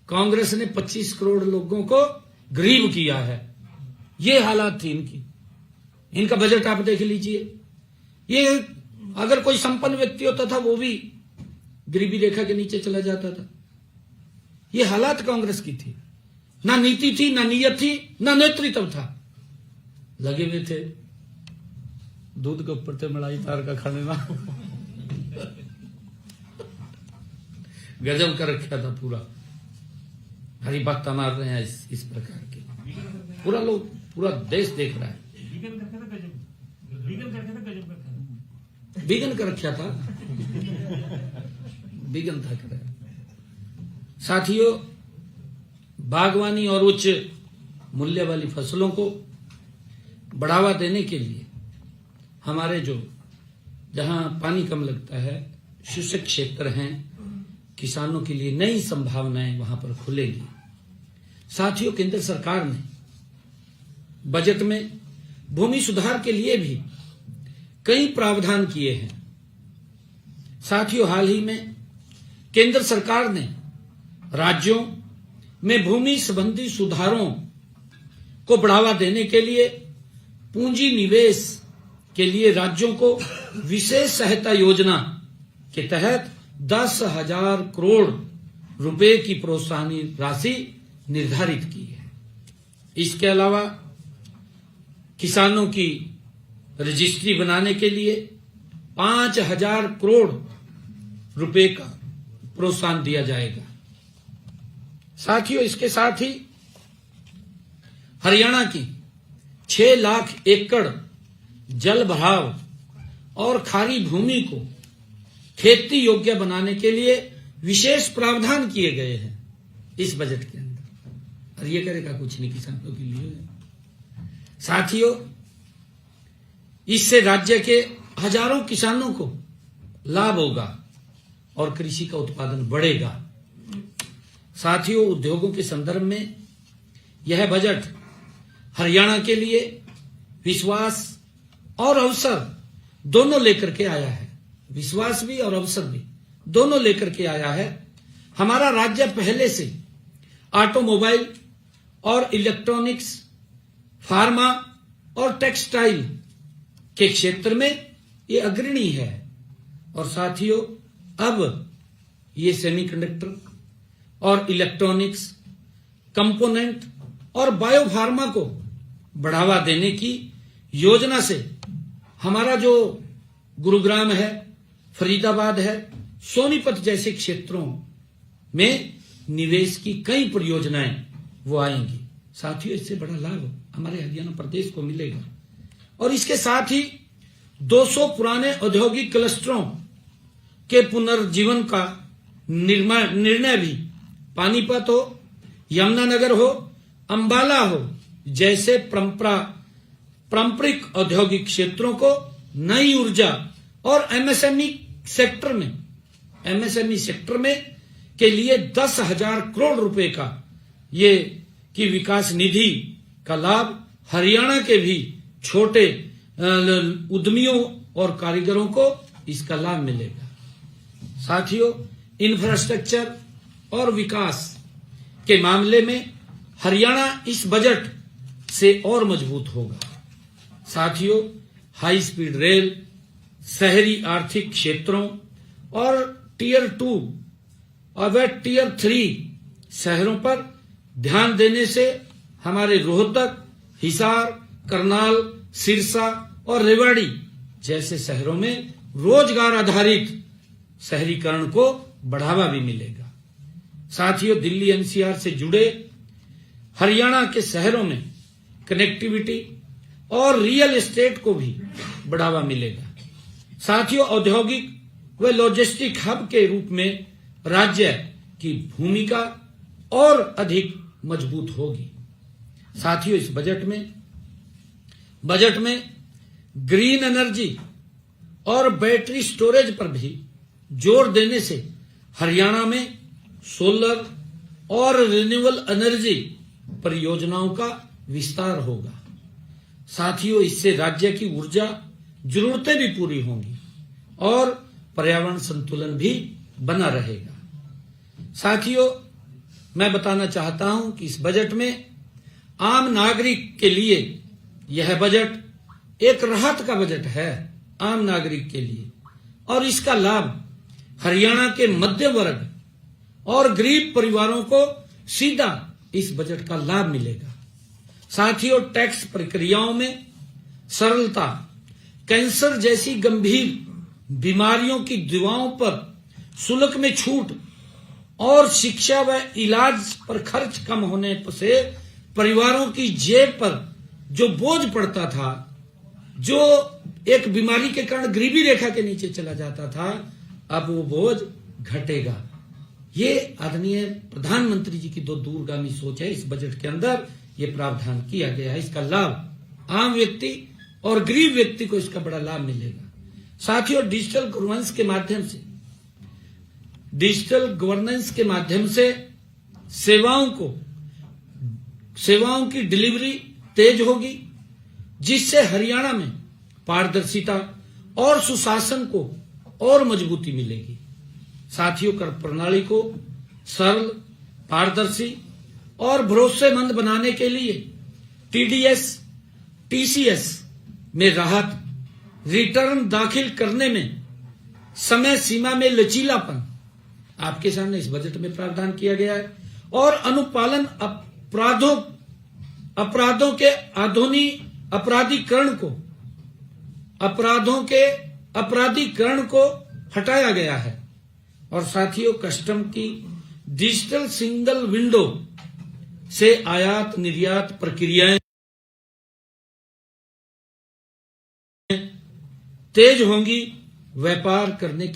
कांग्रेस ने 25 करोड़ लोगों को गरीब किया है। ये हालात थी इनकी। इनका बजट आप देख लीजिए। ये अगर कोई संपन्न व्यक्ति होता था वो भी गरीबी रेखा के नीचे चला जाता था। ये हालात कांग्रेस की थी। ना नीति थी, ना नीयत थी, ना नेतृत्व था। लगे हुए थे दूध के ऊपर थे मलाई तार का खाने ना। गजब कर रखा था पूरा। हरी बात मार रहे हैं इस प्रकार के। पूरा देश देख रहा है। बीगन कर रखा था। बीगन था कर। साथियों, बागवानी और उच्च मूल्य वाली फसलों को बढ़ावा देने के लिए हमारे जहां पानी कम लगता है, शुष्क क्षेत्र हैं, किसानों के लिए नई संभावनाएं वहां पर खुलेंगी। साथियों, केंद्र सरकार ने बजट में भूमि सुधार के लिए भी कई प्रावधान किए हैं। साथियों, हाल ही में केंद्र सरकार ने राज्यों में भूमि संबंधी सुधारों को बढ़ावा देने के लिए पूंजी निवेश के लिए राज्यों को विशेष सहायता योजना के तहत 10,000 करोड़ रुपए की प्रोत्साहन राशि निर्धारित की है। इसके अलावा किसानों की रजिस्ट्री बनाने के लिए 5,000 करोड़ रुपए का प्रोत्साहन दिया जाएगा। साथियों, इसके साथ ही हरियाणा की 6 लाख एकड़ जल भराव और खारी भूमि को खेती योग्य बनाने के लिए विशेष प्रावधान किए गए हैं इस बजट के अंदर। और ये करेगा कुछ नहीं किसानों के लिए। साथियों, इससे राज्य के हजारों किसानों को लाभ होगा और कृषि का उत्पादन बढ़ेगा। साथियों, उद्योगों के संदर्भ में यह बजट हरियाणा के लिए विश्वास और अवसर दोनों लेकर के आया है। विश्वास भी और अवसर भी दोनों लेकर के आया है। हमारा राज्य पहले से ऑटोमोबाइल और इलेक्ट्रॉनिक्स, फार्मा और टेक्सटाइल के क्षेत्र में ये अग्रणी है। और साथियों, अब ये सेमीकंडक्टर और इलेक्ट्रॉनिक्स कंपोनेंट और बायोफार्मा को बढ़ावा देने की योजना से हमारा जो गुरुग्राम है, फरीदाबाद है, सोनीपत जैसे क्षेत्रों में निवेश की कई परियोजनाएं वो आएंगी। साथियों, इससे बड़ा लाभ हमारे हरियाणा प्रदेश को मिलेगा। और इसके साथ ही 200 पुराने औद्योगिक क्लस्टरों के पुनर्जीवन का निर्णय भी पानीपत हो, यमुनानगर हो, अंबाला हो जैसे पारंपरिक औद्योगिक क्षेत्रों को नई ऊर्जा और एमएसएमई सेक्टर में के लिए 10,000 करोड़ रुपए का ये की विकास निधि का लाभ हरियाणा के भी छोटे उद्यमियों और कारीगरों को इसका लाभ मिलेगा। साथियों, इंफ्रास्ट्रक्चर और विकास के मामले में हरियाणा इस बजट से और मजबूत होगा। साथियों, हाई स्पीड रेल, शहरी आर्थिक क्षेत्रों और टियर 2 और टियर 3 शहरों पर ध्यान देने से हमारे रोहतक, हिसार, करनाल, सिरसा और रेवाड़ी जैसे शहरों में रोजगार आधारित शहरीकरण को बढ़ावा भी मिलेगा। साथियों, दिल्ली एनसीआर से जुड़े हरियाणा के शहरों में कनेक्टिविटी और रियल एस्टेट को भी बढ़ावा मिलेगा। साथियों, औद्योगिक व लॉजिस्टिक हब के रूप में राज्य की भूमिका और अधिक मजबूत होगी। साथियों, इस बजट में ग्रीन एनर्जी और बैटरी स्टोरेज पर भी जोर देने से हरियाणा में सोलर और रिन्यूएबल एनर्जी परियोजनाओं का विस्तार होगा। साथियों, इससे राज्य की ऊर्जा जरूरतें भी पूरी होंगी और पर्यावरण संतुलन भी बना रहेगा। साथियों, मैं बताना चाहता हूं कि इस बजट में आम नागरिक के लिए यह बजट एक राहत का बजट है आम नागरिक के लिए, और इसका लाभ हरियाणा के मध्य वर्ग और गरीब परिवारों को सीधा इस बजट का लाभ मिलेगा। साथियों, टैक्स प्रक्रियाओं में सरलता, कैंसर जैसी गंभीर बीमारियों की दवाओं पर शुल्क में छूट और शिक्षा व इलाज पर खर्च कम होने से परिवारों की जेब पर जो बोझ पड़ता था, जो एक बीमारी के कारण गरीबी रेखा के नीचे चला जाता था, अब वो बोझ घटेगा। ये आदरणीय प्रधानमंत्री जी की दूरगामी सोच है। इस बजट के अंदर ये प्रावधान किया गया है। इसका लाभ आम व्यक्ति और गरीब व्यक्ति को इसका बड़ा लाभ मिलेगा। साथियों, डिजिटल गवर्नेंस के माध्यम से सेवाओं की डिलीवरी तेज होगी, जिससे हरियाणा में पारदर्शिता और सुशासन को और मजबूती मिलेगी। साथियों, कर प्रणाली को सरल, पारदर्शी और भरोसेमंद बनाने के लिए टीडीएस, टीसीएस में राहत, रिटर्न दाखिल करने में समय सीमा में लचीलापन आपके सामने इस बजट में प्रावधान किया गया है, और अनुपालन अपराधों के अपराधीकरण को हटाया गया है। और साथियों, कस्टम की डिजिटल सिंगल विंडो से आयात निर्यात प्रक्रियाएं तेज होंगी, व्यापार करने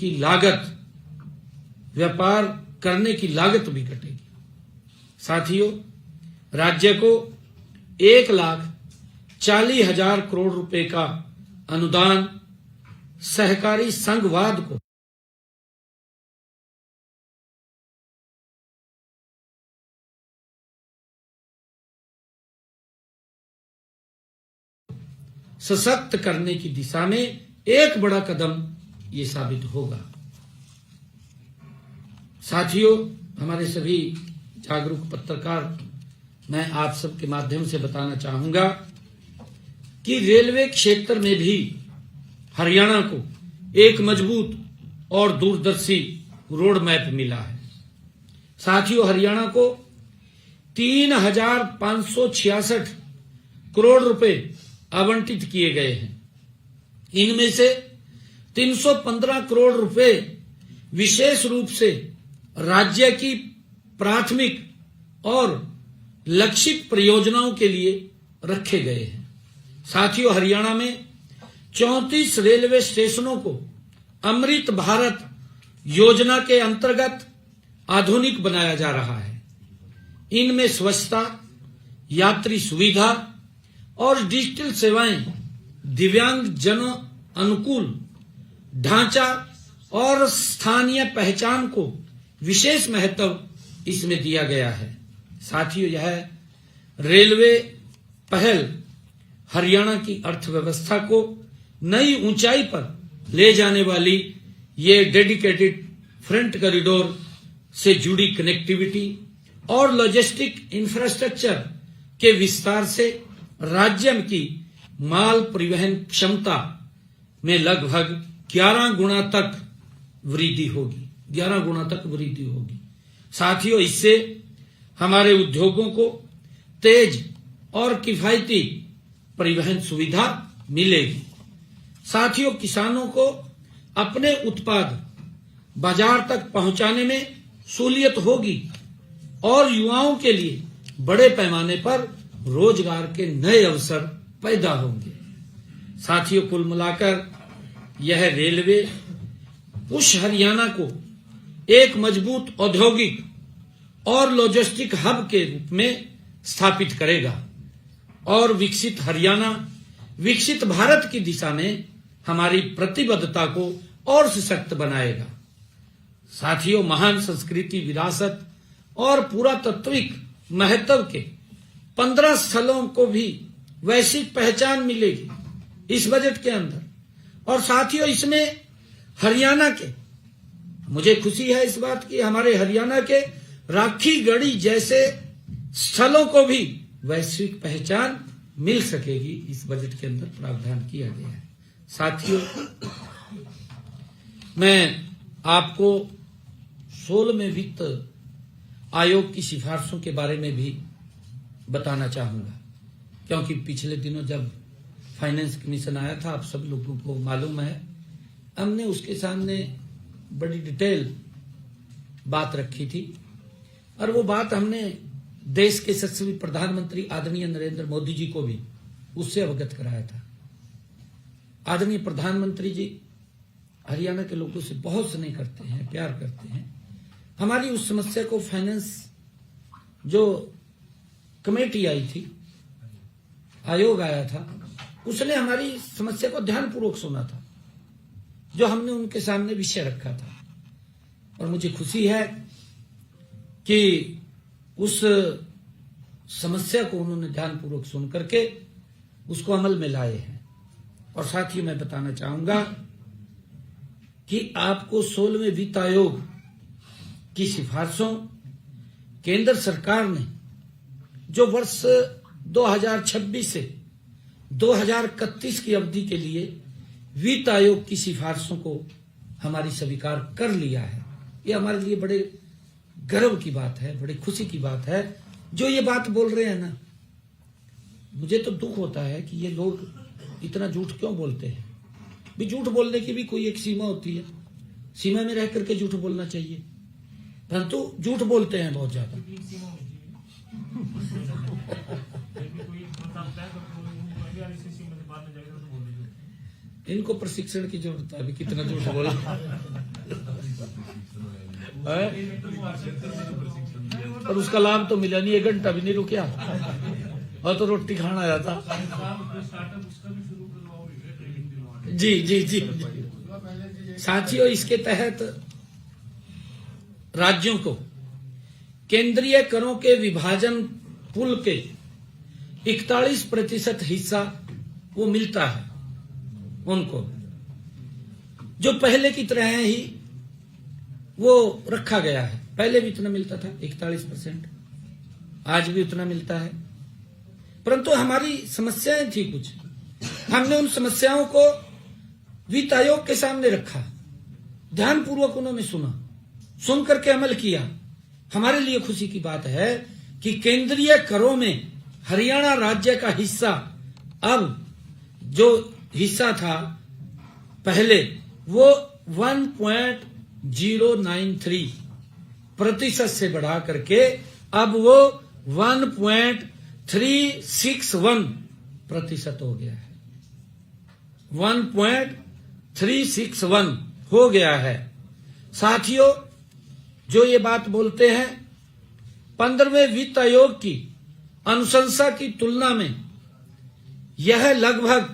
की लागत भी घटेगी। साथियों, राज्य को 1,40,000 करोड़ रुपए का अनुदान सहकारी संघवाद को सशक्त करने की दिशा में एक बड़ा कदम ये साबित होगा। साथियों, हमारे सभी जागरूक पत्रकार, मैं आप सबके माध्यम से बताना चाहूंगा कि रेलवे क्षेत्र में भी हरियाणा को एक मजबूत और दूरदर्शी रोड मैप मिला है। साथियों, हरियाणा को 3,566 करोड़ रुपए आवंटित किए गए हैं। इनमें से 315 करोड़ रुपए विशेष रूप से राज्य की प्राथमिक और लक्षित परियोजनाओं के लिए रखे गए हैं। साथियों, हरियाणा में 34 रेलवे स्टेशनों को अमृत भारत योजना के अंतर्गत आधुनिक बनाया जा रहा है। इनमें स्वच्छता, यात्री सुविधा और डिजिटल सेवाएं, दिव्यांग जनों अनुकूल ढांचा और स्थानीय पहचान को विशेष महत्व इसमें दिया गया है। साथियों, यह रेलवे पहल हरियाणा की अर्थव्यवस्था को नई ऊंचाई पर ले जाने वाली ये डेडिकेटेड फ्रंट कॉरिडोर से जुड़ी कनेक्टिविटी और लॉजिस्टिक इंफ्रास्ट्रक्चर के विस्तार से राज्य की माल परिवहन क्षमता में लगभग 11 गुना तक वृद्धि होगी। साथियों, इससे हमारे उद्योगों को तेज और किफायती परिवहन सुविधा मिलेगी। साथियों, किसानों को अपने उत्पाद बाजार तक पहुंचाने में सहूलियत होगी और युवाओं के लिए बड़े पैमाने पर रोजगार के नए अवसर पैदा होंगे। साथियों, कुल मिलाकर यह रेलवे उस हरियाणा को एक मजबूत औद्योगिक और लॉजिस्टिक हब के रूप में स्थापित करेगा और विकसित हरियाणा, विकसित भारत की दिशा में हमारी प्रतिबद्धता को और सशक्त बनाएगा। साथियों, महान संस्कृति, विरासत और पुरातात्विक महत्व के 15 स्थलों को भी वैश्विक पहचान मिलेगी इस बजट के अंदर। और साथियों, इसमें हरियाणा के, मुझे खुशी है इस बात की, हमारे हरियाणा के राखी गढ़ी जैसे स्थलों को भी वैश्विक पहचान मिल सकेगी, इस बजट के अंदर प्रावधान किया गया है। साथियों, मैं आपको 16वें वित्त आयोग की सिफारिशों के बारे में भी बताना चाहूंगा, क्योंकि पिछले दिनों जब फाइनेंस कमीशन आया था, आप सब लोगों को मालूम है, हमने उसके सामने बड़ी डिटेल बात रखी थी। और वो बात हमने देश के यशस्वी प्रधानमंत्री आदरणीय नरेंद्र मोदी जी को भी उससे अवगत कराया था। आदरणीय प्रधानमंत्री जी हरियाणा के लोगों से बहुत स्नेह करते हैं, प्यार करते हैं। हमारी उस समस्या को फाइनेंस जो कमेटी आई थी, आयोग आया था, उसने हमारी समस्या को ध्यानपूर्वक सुना था, जो हमने उनके सामने विषय रखा था। और मुझे खुशी है कि उस समस्या को उन्होंने ध्यानपूर्वक सुन करके उसको अमल में लाए हैं। और साथ ही मैं बताना चाहूंगा कि आपको 16वें वित्त आयोग की सिफारिशों, केंद्र सरकार ने जो वर्ष 2026 से 2031 की अवधि के लिए वित्त आयोग की सिफारिशों को हमारी स्वीकार कर लिया है, ये हमारे लिए बड़े गर्व की बात है, बड़ी खुशी की बात है। जो ये बात बोल रहे हैं ना, मुझे तो दुख होता है कि ये लोग इतना झूठ क्यों बोलते हैं। भी झूठ बोलने की भी कोई एक सीमा होती है, सीमा में रह करके झूठ बोलना चाहिए, परंतु झूठ बोलते हैं बहुत ज्यादा। इनको प्रशिक्षण की जरूरत है, अभी कितना झूठ बोले। और उसका लाभ तो मिला नहीं, 1 घंटा भी नहीं रुकिया और तो रोटी खाना आया था। जी जी जी साथियों, इसके तहत राज्यों को केंद्रीय करों के विभाजन पुल के 41% हिस्सा वो मिलता है उनको, जो पहले की तरह ही वो रखा गया है। पहले भी इतना मिलता था 41%, आज भी उतना मिलता है। परंतु हमारी समस्याएं थी कुछ, हमने उन समस्याओं को वित्त आयोग के सामने रखा, ध्यानपूर्वक उन्होंने सुना, सुन करके अमल किया। हमारे लिए खुशी की बात है कि केंद्रीय करों में हरियाणा राज्य का हिस्सा अब जो हिस्सा था पहले वो 1.093% से बढ़ा करके अब वो 1.361% हो गया है। 1.361 हो गया है। साथियों, जो ये बात बोलते हैं 15वें वित्त आयोग की अनुशंसा की तुलना में यह लगभग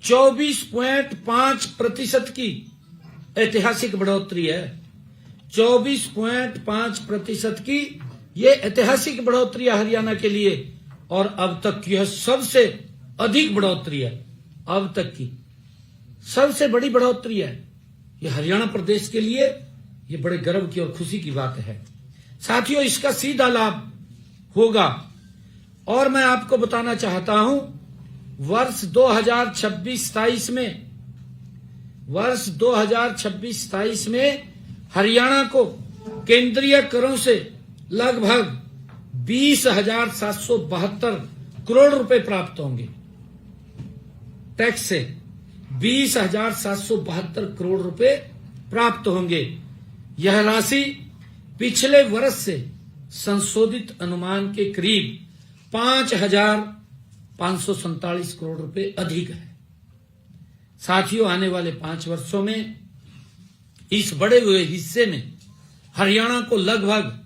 24.5% की ऐतिहासिक बढ़ोतरी है। 24.5% की ये ऐतिहासिक बढ़ोतरी है हरियाणा के लिए, और अब तक की यह सबसे अधिक बढ़ोतरी है। अब तक की सबसे बड़ी बढ़ोतरी है ये हरियाणा प्रदेश के लिए। ये बड़े गर्व की और खुशी की बात है। साथियों, इसका सीधा लाभ होगा, और मैं आपको बताना चाहता हूं, वर्ष 2026-27 में हरियाणा को केंद्रीय करों से लगभग 20,772 करोड़ रुपए प्राप्त होंगे। टैक्स से 20,772 करोड़ रुपए प्राप्त होंगे। यह राशि पिछले वर्ष से संशोधित अनुमान के करीब 5,547 करोड़ रुपए अधिक है। साथियों, आने वाले 5 वर्षों में इस बढ़े हुए हिस्से में हरियाणा को लगभग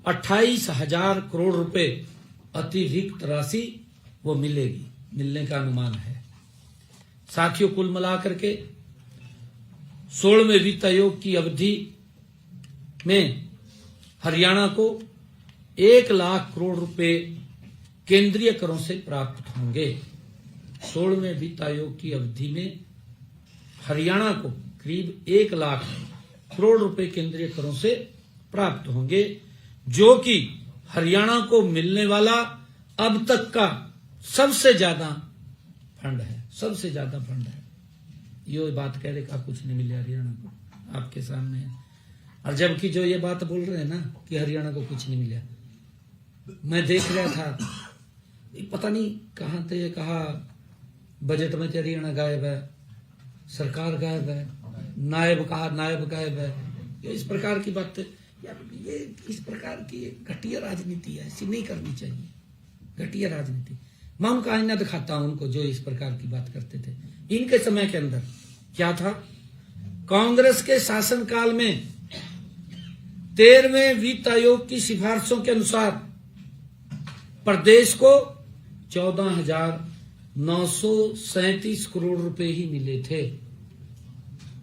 28,000 करोड़ रुपए अतिरिक्त राशि वो मिलने का अनुमान है। साथियों, कुल मिलाकर के 16वें वित्त आयोग की अवधि में हरियाणा को 1 लाख करोड़ रुपए केंद्रीय करों से प्राप्त होंगे। 16वें वित्त आयोग की अवधि में हरियाणा को करीब 1 लाख करोड़ रुपए केंद्रीय करों से प्राप्त होंगे, जो कि हरियाणा को मिलने वाला अब तक का सबसे ज्यादा फंड है, सबसे ज्यादा फंड है। ये बात कह रहे का कुछ नहीं मिला हरियाणा को, आपके सामने है। और जबकि जो ये बात बोल रहे हैं ना कि हरियाणा को कुछ नहीं मिला, मैं देख रहा था, पता नहीं कहाँ थे, कहा बजट में हरियाणा गायब है, सरकार गायब है, नायब गायब है। ये इस प्रकार की बातें, यार ये इस प्रकार की घटिया राजनीति है, ऐसी नहीं करनी चाहिए, घटिया राजनीति। मैं उनका आईना दिखाता हूं उनको जो इस प्रकार की बात करते थे। इनके समय के अंदर क्या था, कांग्रेस के शासनकाल में 13वें वित्त आयोग की सिफारिशों के अनुसार प्रदेश को 14,937 करोड़ रुपए ही मिले थे।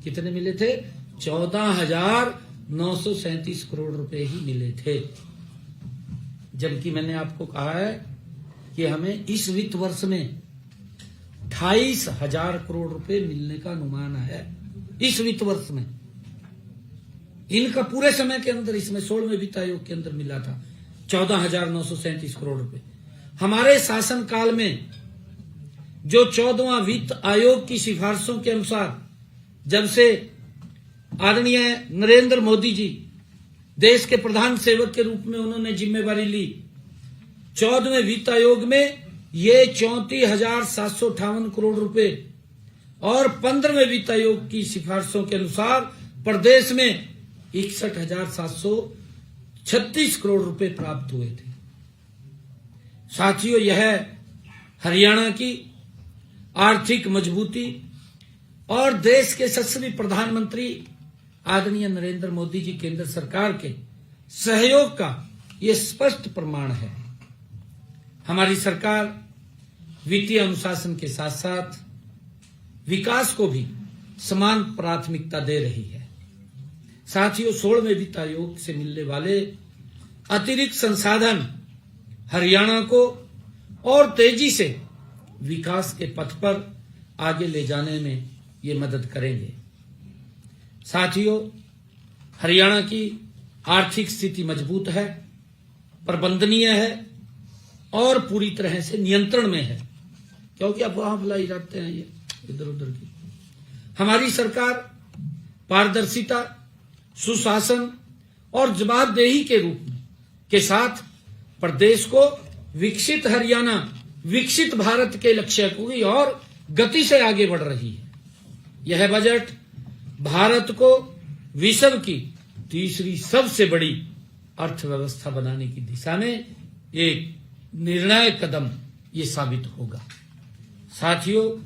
कितने मिले थे? 14,937 करोड़ रुपए ही मिले थे। जबकि मैंने आपको कहा है कि हमें इस वित्त वर्ष में 28,000 करोड़ रुपए मिलने का अनुमान है। इस वित्त वर्ष में इनका पूरे समय के अंदर, इसमें 16वें वित्त आयोग के अंदर मिला था 14,937 करोड़ रुपए। हमारे शासनकाल में जो 14वां वित्त आयोग की सिफारिशों के अनुसार, जब से आदरणीय नरेंद्र मोदी जी देश के प्रधान सेवक के रूप में उन्होंने जिम्मेवारी ली, 14वें वित्त आयोग में ये 34,758 करोड़ रुपए और 15वें वित्त आयोग की सिफारिशों के अनुसार प्रदेश में 61,736 करोड़ रुपए प्राप्त हुए थे। साथियों, यह हरियाणा की आर्थिक मजबूती और देश के यशस्वी प्रधानमंत्री आदरणीय नरेंद्र मोदी जी केंद्र सरकार के सहयोग का ये स्पष्ट प्रमाण है। हमारी सरकार वित्तीय अनुशासन के साथ साथ विकास को भी समान प्राथमिकता दे रही है। साथियों, 16वें वित्त आयोग से मिलने वाले अतिरिक्त संसाधन हरियाणा को और तेजी से विकास के पथ पर आगे ले जाने में ये मदद करेंगे। साथियों, हरियाणा की आर्थिक स्थिति मजबूत है, प्रबंधनीय है और पूरी तरह से नियंत्रण में है, क्योंकि अब वहां बुलाई जाते हैं ये इधर उधर की। हमारी सरकार पारदर्शिता, सुशासन और जवाबदेही के रूप में के साथ प्रदेश को विकसित हरियाणा, विकसित भारत के लक्ष्य की और गति से आगे बढ़ रही है। यह बजट भारत को विश्व की तीसरी सबसे बड़ी अर्थव्यवस्था बनाने की दिशा में एक निर्णायक कदम ये साबित होगा। साथियों,